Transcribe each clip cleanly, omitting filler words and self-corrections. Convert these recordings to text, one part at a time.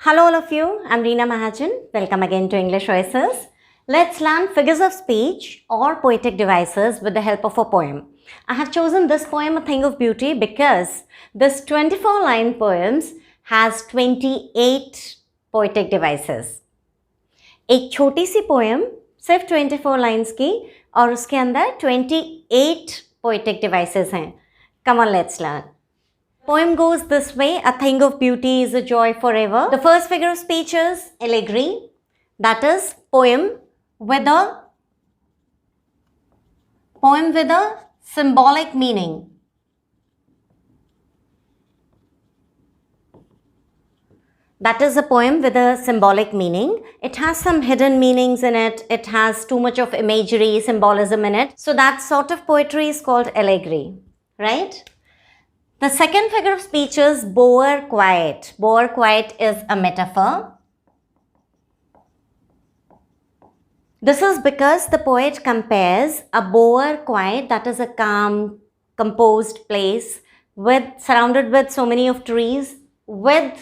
Hello all of you, I'm Reena Mahajan. Welcome again to English Oasis. Let's learn figures of speech or poetic devices with the help of a poem. I have chosen this poem, A Thing of Beauty, because this 24-line poem has 28 poetic devices. एक छोटी सी poem सिर्फ 24 lines की और उसके अंदर 28 poetic devices हैं. Come on, let's learn. Poem goes this way: a thing of beauty is a joy forever. The first figure of speech is Imagery, that is poem with a symbolic meaning. That is a poem with a symbolic meaning. It has some hidden meanings in it. It has too much of imagery, symbolism in it. So that sort of poetry is called Imagery, right? The second figure of speech is Boer quiet. Boer quiet is a metaphor. This is because the poet compares a Boer quiet, that is a calm, composed place surrounded with so many of trees, with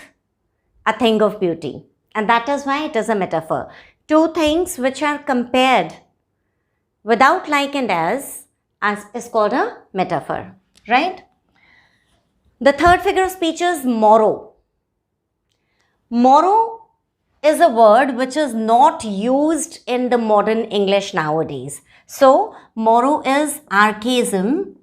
a thing of beauty. And that is why it is a metaphor. Two things which are compared without like and as is called a metaphor, right? The third figure of speech is morrow. Morrow is a word which is not used in the modern English nowadays. So, morrow is archaism.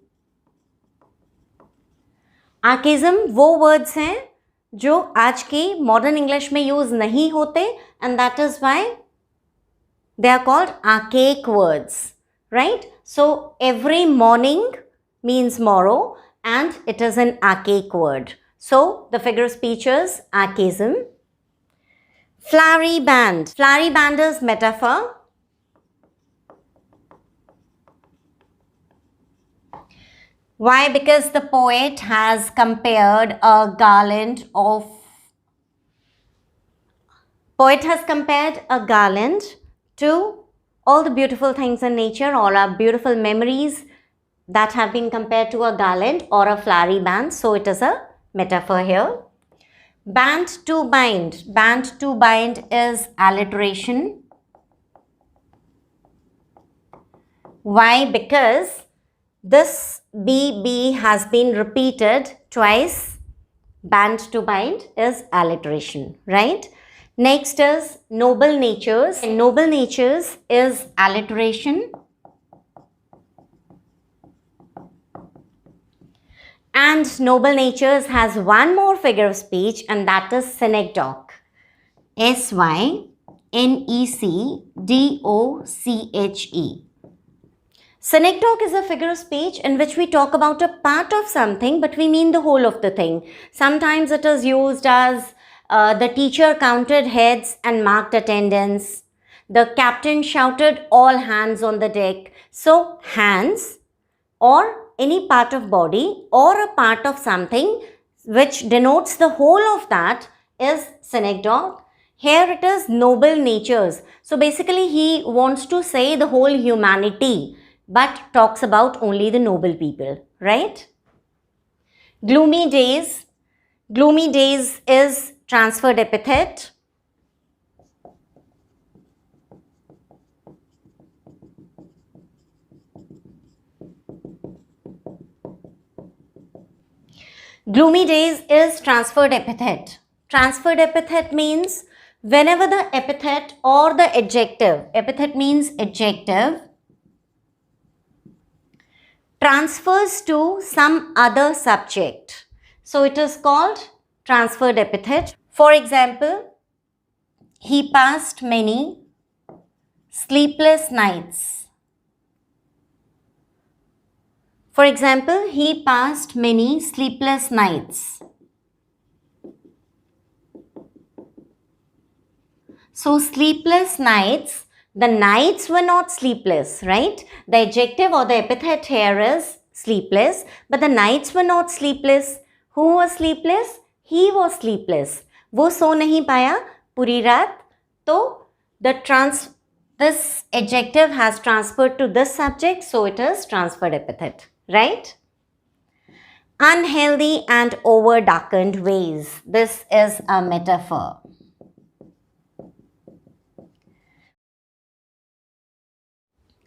Archaism वो words हैं जो आज की modern English में use नहीं होते, and that is why they are called archaic words, right? So, every morning means morrow, and it is an archaic word. So, the figure of speech is archaism. Flowery band. Flowery band is metaphor. Why? Because the poet has compared a garland to all the beautiful things in nature, all our beautiful memories that have been compared to a garland or a flowery band. So it is a metaphor here. Band to bind. Band to bind is alliteration. Why? Because this BB has been repeated twice. Band to bind is alliteration, right? Next is noble natures. Noble natures is alliteration. And noble natures has one more figure of speech, and that is synecdoche. synecdoche. Synecdoche is a figure of speech in which we talk about a part of something, but we mean the whole of the thing. Sometimes it is used as the teacher counted heads and marked attendance. The captain shouted, "All hands on the deck." So, hands or any part of body or a part of something which denotes the whole of that is synecdoche. Here it is noble natures. So basically he wants to say the whole humanity but talks about only the noble people, right? Gloomy days. Gloomy days is transferred epithet. Gloomy days is transferred epithet. Transferred epithet means whenever the epithet or the adjective, epithet means adjective, transfers to some other subject. So it is called transferred epithet. For example, he passed many sleepless nights. For example, he passed many sleepless nights. So, sleepless nights, the nights were not sleepless, right? The adjective or the epithet here is sleepless, but the nights were not sleepless. Who was sleepless? He was sleepless. वो सो नहीं पाया पूरी रात. तो this adjective has transferred to this subject, so it is transferred epithet. Right? Unhealthy and over-darkened ways. This is a metaphor.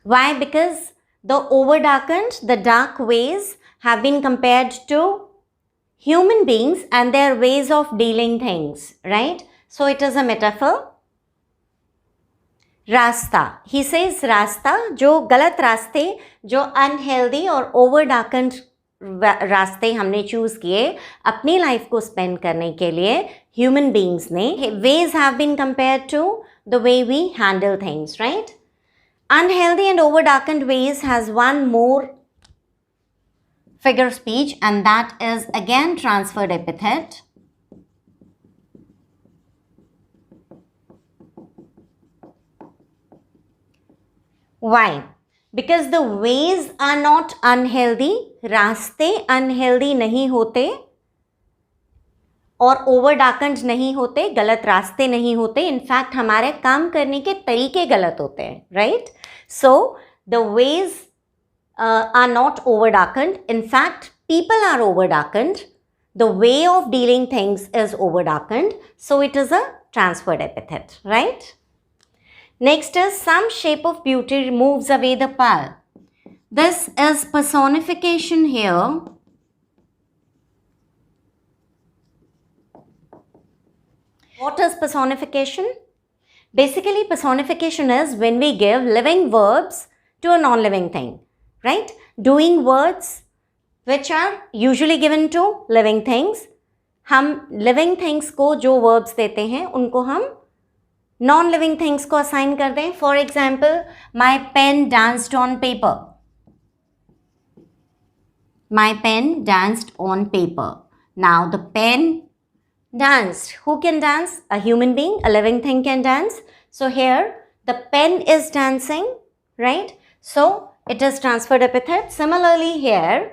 Why? Because the over-darkened, the dark ways have been compared to human beings and their ways of dealing things, right? So it is a metaphor. रास्ता, he says रास्ता, जो गलत रास्ते, जो unhealthy और over डार्कन्ड रास्ते हमने choose किए अपनी लाइफ को स्पेंड करने के लिए ह्यूमन बींग्स ने, ways have been compared to the way we handle things, right? Unhealthy and over darkened ways has one more figure of speech, and that is again transferred epithet. Why? Because the ways are not unhealthy. रास्ते unhealthy नहीं होते और over डार्कन्ड नहीं होते, गलत रास्ते नहीं होते. इनफैक्ट हमारे काम करने के तरीके गलत होते हैं, right? So the ways are not over darkened. In fact people are over darkened. The way of dealing things is over darkened. So it is a transferred epithet, right? Next is some shape of beauty removes away the pall. This is personification here. What is personification? Basically, personification is when we give living verbs to a non-living thing, right? Doing words which are usually given to living things. हम living things को जो verbs देते हैं उनको हम non-living things को assign कर दें. For example, my pen danced on paper. My pen danced on paper. Now the pen danced. Who can dance? A human being, a living thing can dance. So here the pen is dancing, right? So it is transferred epithet. Similarly here,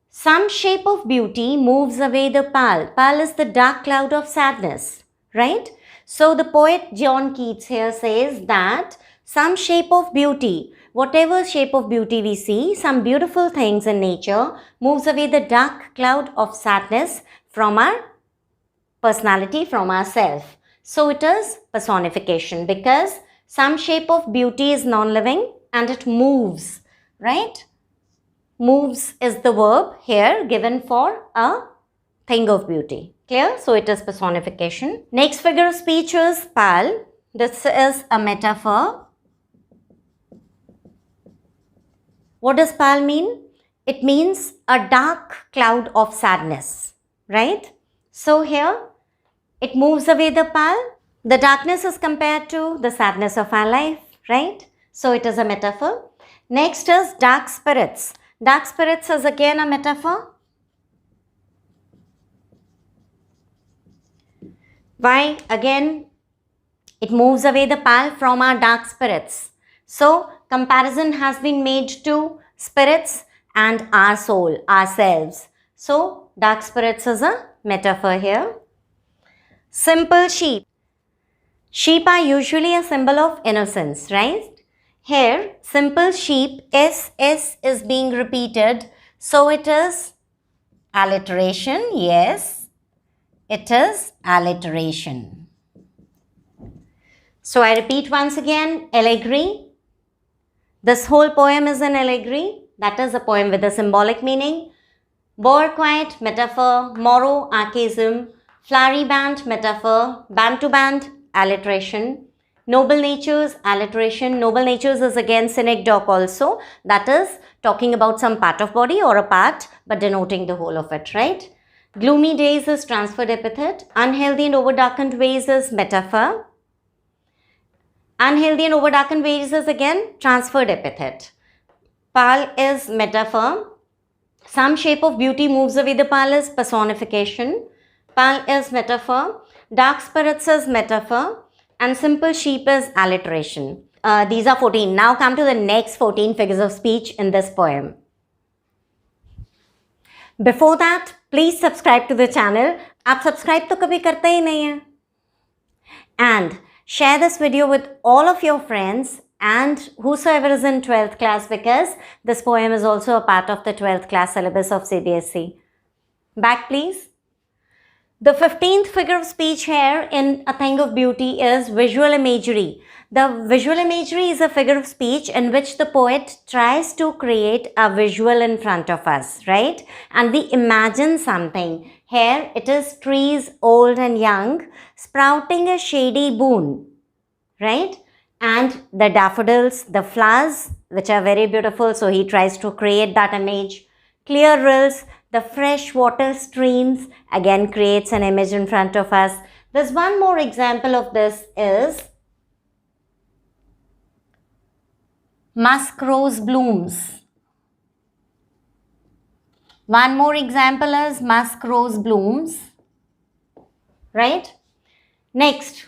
some shape of beauty moves away the pall. Pall is the dark cloud of sadness, right? So the poet John Keats here says that some shape of beauty, whatever shape of beauty we see, some beautiful things in nature moves away the dark cloud of sadness from our personality, from ourself. So it is personification because some shape of beauty is non-living and it moves, right? Moves is the verb here given for a thing of beauty. Clear? So it is personification. Next figure of speech is pall. This is a metaphor. What does pall mean? It means a dark cloud of sadness, right? So here, it moves away the pall. The darkness is compared to the sadness of our life, right? So it is a metaphor. Next is dark spirits. Dark spirits is again a metaphor. Why? Again, it moves away the pall from our dark spirits. So comparison has been made to spirits and our soul, ourselves. So dark spirits is a metaphor here. Simple sheep. Sheep are usually a symbol of innocence, right? Here, simple sheep, S is being repeated. So it is alliteration. Yes, it is alliteration. So I repeat once again, allegory. This whole poem is an allegory. That is a poem with a symbolic meaning. Boar quiet, metaphor. Morrow, archaism. Flowery band, metaphor. Band to band, alliteration. Noble natures, alliteration. Noble natures is again synecdoche also. That is talking about some part of body or a part but denoting the whole of it, right? Gloomy days is transferred epithet. Unhealthy and over darkened ways is metaphor. Unhealthy and over darkened ways is again transferred epithet. Pall is metaphor. Some shape of beauty moves away the pall is personification. Pall is metaphor. Dark spirits is metaphor. And simple sheep is alliteration. These are 14. Now come to the next 14 figures of speech in this poem. Before that, please subscribe to the channel. आप subscribe तो कभी करते ही नहीं हैं. And share this video with all of your friends and whosoever is in 12th class, because this poem is also a part of the 12th class syllabus of CBSE. Back please. The 15th figure of speech here in A Thing of Beauty is visual imagery. The visual imagery is a figure of speech in which the poet tries to create a visual in front of us, right? And we imagine something. Here it is trees old and young sprouting a shady boon, right? And the daffodils, the flowers, which are very beautiful. So he tries to create that image. Clear rills, the fresh water streams, again creates an image in front of us. There's one more example of this is musk rose blooms. One more example is musk rose blooms, right? Next,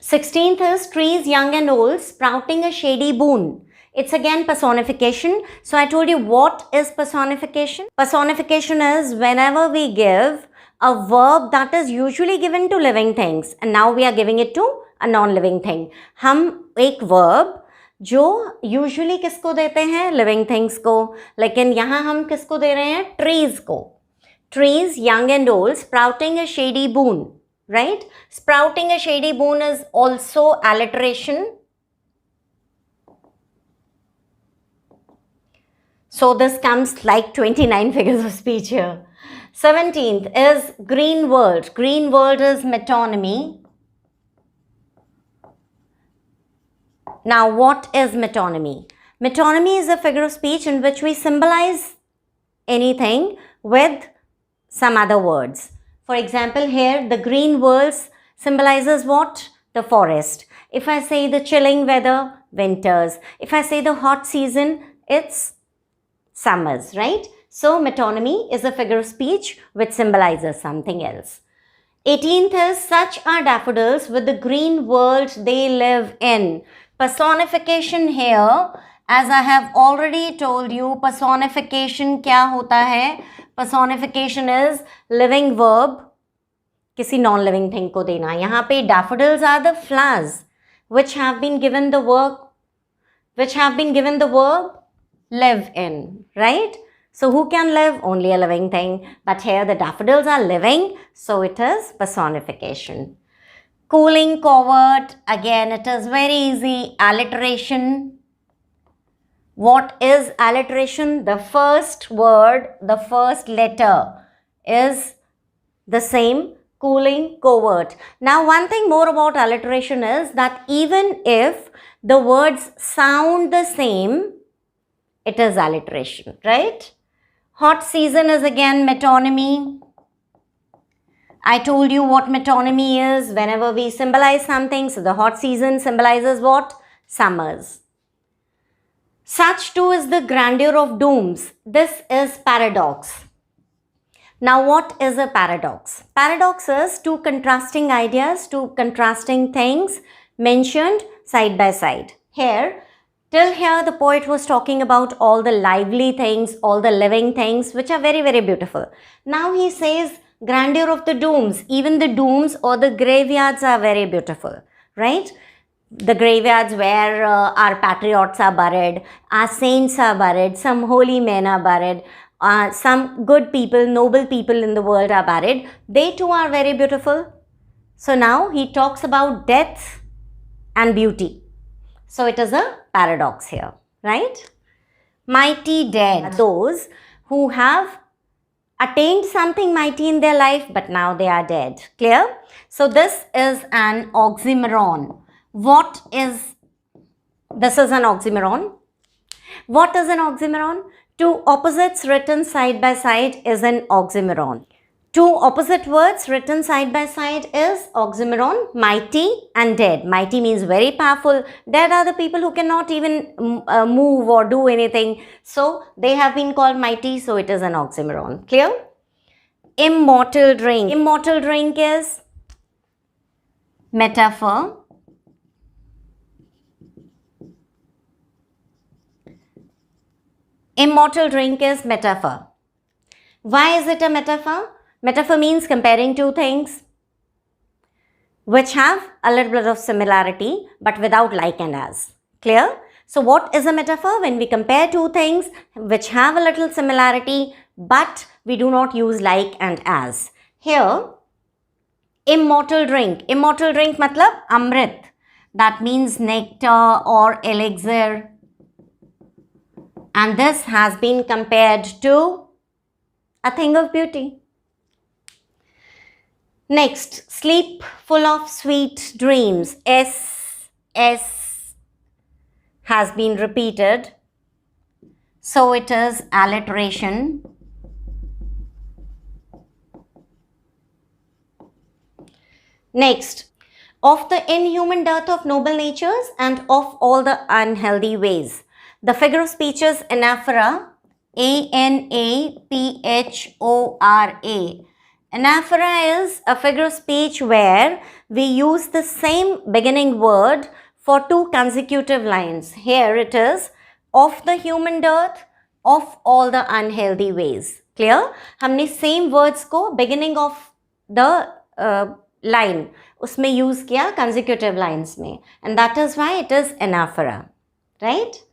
16th is trees young and old sprouting a shady boon. It's again personification. So I told you what is personification. Personification is whenever we give a verb that is usually given to living things and now we are giving it to a non-living thing. हम एक verb जो usually किसको देते हैं living things को, लेकिन यहाँ हम किसको दे रहे हैं ट्रीज को. Trees young and old sprouting a shady boon, right? Sprouting a shady boon is also alliteration. So this comes like 29 figures of speech here. 17th is green world. Green world is metonymy. Now, what is metonymy? Metonymy is a figure of speech in which we symbolize anything with some other words. For example, here the green world symbolizes what? The forest. If I say the chilling weather, winters. If I say the hot season, it's summers, right? So, metonymy is a figure of speech which symbolizes something else. 18th is such are daffodils with the green world they live in. Personification here, as I have already told you, personification क्या होता है? Personification is living verb किसी non-living thing को देना. यहाँ पे daffodils are the flowers which have been given the verb live in, right? So who can live? Only a living thing. But here the daffodils are living, so it is personification. Cooling covert, again it is very easy, alliteration. What is alliteration? The first word, the first letter is the same, cooling covert. Now one thing more about alliteration is that even if the words sound the same, it is alliteration, right? Hot season is again metonymy. I told you what metonymy is. Whenever we symbolize something, so the hot season symbolizes what? Summers. Such too is the grandeur of dooms. This is paradox. Now what is a paradox? Paradox is two contrasting ideas, two contrasting things mentioned side by side. Till here the poet was talking about all the lively things, all the living things which are very, very beautiful. Now he says grandeur of the dooms. Even the dooms or the graveyards are very beautiful, right? The graveyards where our patriots are buried, our saints are buried, some holy men are buried, some good people, noble people in the world are buried. They too are very beautiful. So now he talks about death and beauty. So it is a paradox here, right? Mighty dead, those who have attained something mighty in their life, but now they are dead. Clear? So this is an oxymoron. This is an oxymoron. What is an oxymoron? Two opposites written side by side is an oxymoron. Two opposite words written side by side is oxymoron, mighty and dead. Mighty means very powerful. Dead are the people who cannot even move or do anything. So they have been called mighty, so it is an oxymoron. Clear? Immortal drink. Immortal drink is metaphor. Immortal drink is metaphor. Why is it a metaphor? Metaphor means comparing two things which have a little bit of similarity but without like and as. Clear? So what is a metaphor? When we compare two things which have a little similarity but we do not use like and as. Here, immortal drink. Immortal drink matlab amrit. that means nectar or elixir. And this has been compared to a thing of beauty. Next, sleep full of sweet dreams. S has been repeated. So it is alliteration. Next, of the inhuman dearth of noble natures and of all the unhealthy ways. The figure of speech is anaphora, A-N-A-P-H-O-R-A. Anaphora is a figure of speech where we use the same beginning word for two consecutive lines. Here it is, of the human dearth, of all the unhealthy ways. Clear? हमने same words को beginning of the line उसमें use किया consecutive lines में, and that is why it is anaphora, right?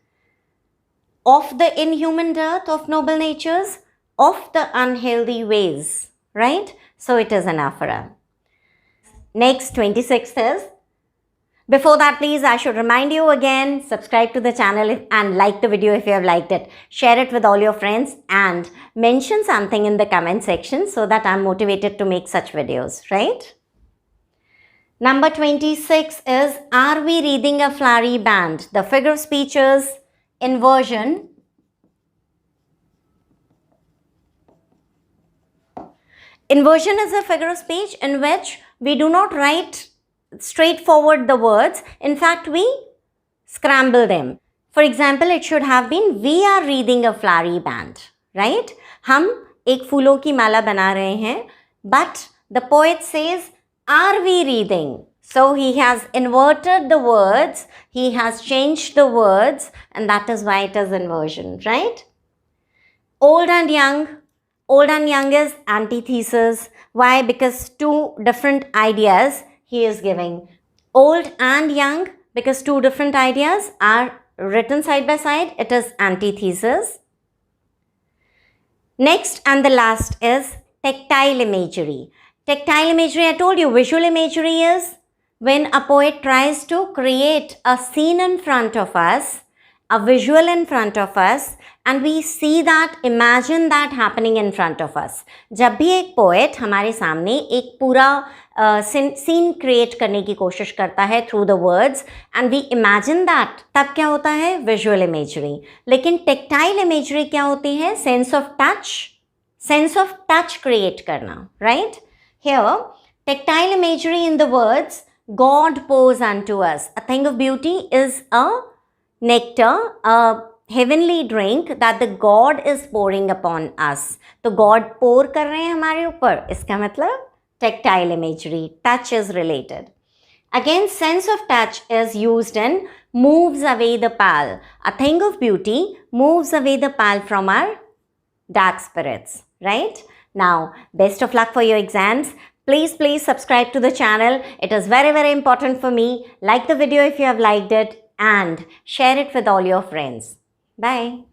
Of the inhuman dearth of noble natures, of the unhealthy ways, right? So it is anaphora. Next, 26th is, before that, please, I should remind you again, subscribe to the channel and like the video if you have liked it. Share it with all your friends and mention something in the comment section so that I'm motivated to make such videos, right? Number 26 is, are we reading a flowery band? The figure of speech is inversion. Inversion is a figure of speech in which we do not write straightforward the words. In fact, we scramble them. For example, it should have been, we are reading a flowery band, right? हम एक फूलों की माला बना रहे हैं, but the poet says, are we reading? So he has inverted the words, he has changed the words, and that is why it is inversion, right? Old and young. Old and young is antithesis. Why? Because two different ideas he is giving. Old and young, because two different ideas are written side by side, it is antithesis. Next and the last is tactile imagery. Tactile imagery, I told you, visual imagery is when a poet tries to create a scene in front of us, a visual in front of us, and we see that, imagine that happening in front of us. जब भी एक poet हमारे सामने एक पूरा scene create करने की कोशिश करता है through the words and we imagine that, तब क्या होता है? Visual imagery. लेकिन tactile imagery क्या होती है? Sense of touch create करना, right? Here, tactile imagery in the words, God pours unto us. A thing of beauty is a nectar, a heavenly drink that the God is pouring upon us. तो God pour कर रहे हैं हमारे ऊपर, इसका मतलब tactile imagery, touch is related. Again, sense of touch is used in moves away the pall. A thing of beauty moves away the pall from our dark spirits, right? Now, best of luck for your exams. Please subscribe to the channel. It is very important for me. Like the video if you have liked it and share it with all your friends. Bye.